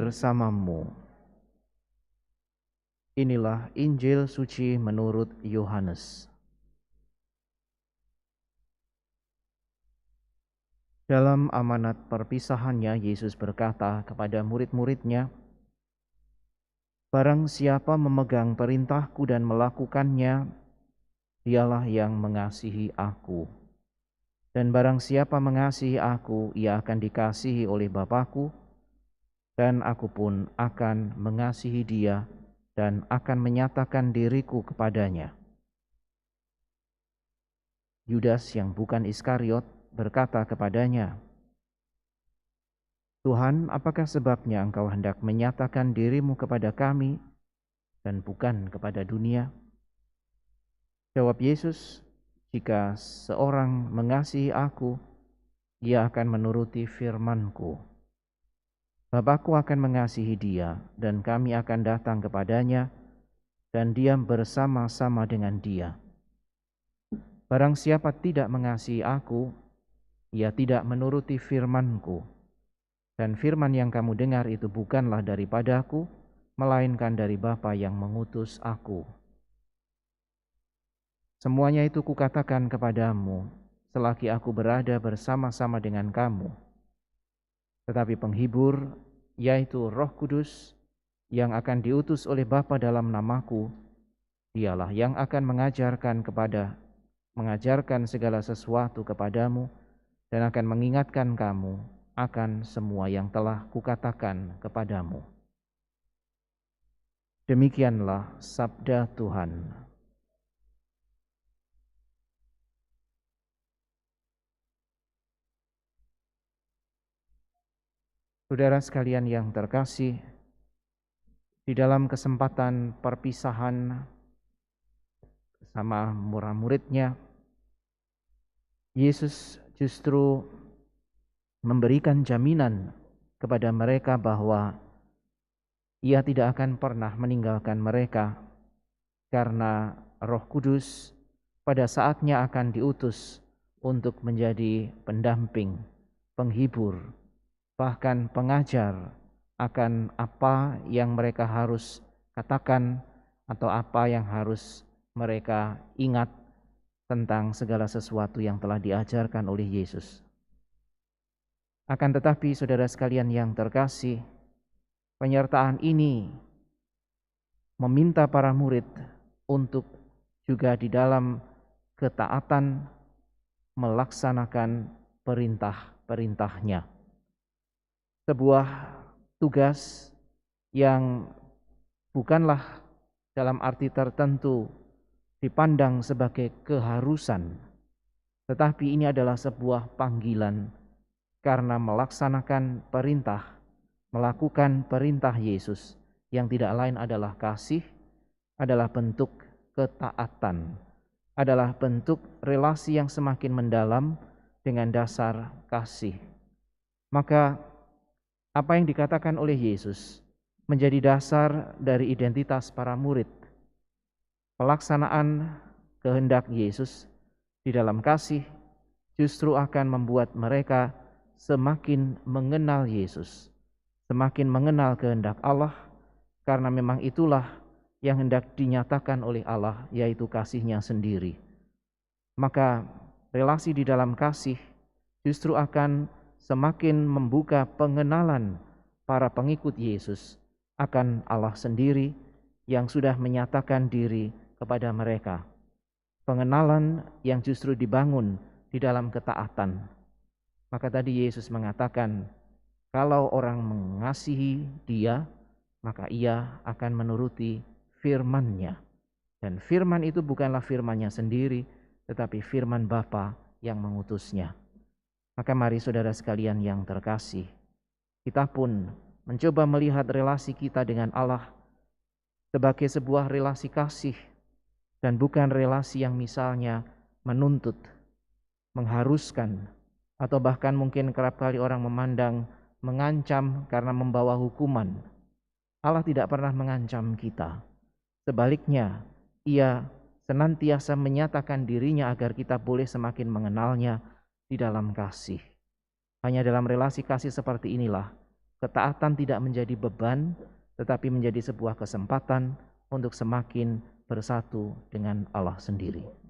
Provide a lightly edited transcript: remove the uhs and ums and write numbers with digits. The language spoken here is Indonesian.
bersamamu. Inilah Injil suci menurut Yohanes. Dalam amanat perpisahannya, Yesus berkata kepada murid-muridnya, "Barang siapa memegang perintahku dan melakukannya, dialah yang mengasihi aku. Dan barang siapa mengasihi aku, ia akan dikasihi oleh Bapa-Ku, dan aku pun akan mengasihi dia dan akan menyatakan diriku kepadanya." Yudas yang bukan Iskariot berkata kepadanya, "Tuhan, apakah sebabnya engkau hendak menyatakan dirimu kepada kami dan bukan kepada dunia?" Jawab Yesus, "Jika seorang mengasihi aku, ia akan menuruti firman-Ku. Bapa-Ku akan mengasihi dia, dan kami akan datang kepadanya dan diam bersama-sama dengan dia. Barang siapa tidak mengasihi aku, ia tidak menuruti firman-Ku. Dan firman yang kamu dengar itu bukanlah daripada-Ku, melainkan dari Bapa yang mengutus aku. Semuanya itu kukatakan kepadamu, selagi aku berada bersama-sama dengan kamu. Tetapi penghibur, yaitu Roh Kudus, yang akan diutus oleh Bapa dalam namaku, dialah yang akan mengajarkan segala sesuatu kepadamu dan akan mengingatkan kamu akan semua yang telah kukatakan kepadamu." Demikianlah sabda Tuhan. Saudara sekalian yang terkasih, di dalam kesempatan perpisahan bersama murid-muridnya, Yesus justru memberikan jaminan kepada mereka bahwa Ia tidak akan pernah meninggalkan mereka, karena Roh Kudus pada saatnya akan diutus untuk menjadi pendamping, penghibur, bahkan pengajar akan apa yang mereka harus katakan atau apa yang harus mereka ingat tentang segala sesuatu yang telah diajarkan oleh Yesus. Akan tetapi saudara sekalian yang terkasih, penyertaan ini meminta para murid untuk juga di dalam ketaatan melaksanakan perintah-perintahnya. Sebuah tugas yang bukanlah dalam arti tertentu dipandang sebagai keharusan, tetapi ini adalah sebuah panggilan karena melaksanakan perintah, melakukan perintah Yesus yang tidak lain adalah kasih, adalah bentuk ketaatan, adalah bentuk relasi yang semakin mendalam dengan dasar kasih. Maka apa yang dikatakan oleh Yesus menjadi dasar dari identitas para murid. Pelaksanaan kehendak Yesus di dalam kasih justru akan membuat mereka semakin mengenal Yesus, semakin mengenal kehendak Allah, karena memang itulah yang hendak dinyatakan oleh Allah, yaitu kasih-Nya sendiri. Maka relasi di dalam kasih justru akan semakin membuka pengenalan para pengikut Yesus akan Allah sendiri yang sudah menyatakan diri kepada mereka. Pengenalan yang justru dibangun di dalam ketaatan. Maka tadi Yesus mengatakan, kalau orang mengasihi Dia, maka ia akan menuruti firman-Nya. Dan firman itu bukanlah firman-Nya sendiri, tetapi firman Bapa yang mengutusnya. Maka mari saudara sekalian yang terkasih, kita pun mencoba melihat relasi kita dengan Allah sebagai sebuah relasi kasih dan bukan relasi yang misalnya menuntut, mengharuskan, atau bahkan mungkin kerap kali orang memandang mengancam karena membawa hukuman. Allah tidak pernah mengancam kita. Sebaliknya, Ia senantiasa menyatakan dirinya agar kita boleh semakin mengenalnya di dalam kasih. Hanya dalam relasi kasih seperti inilah ketaatan tidak menjadi beban, tetapi menjadi sebuah kesempatan untuk semakin bersatu dengan Allah sendiri.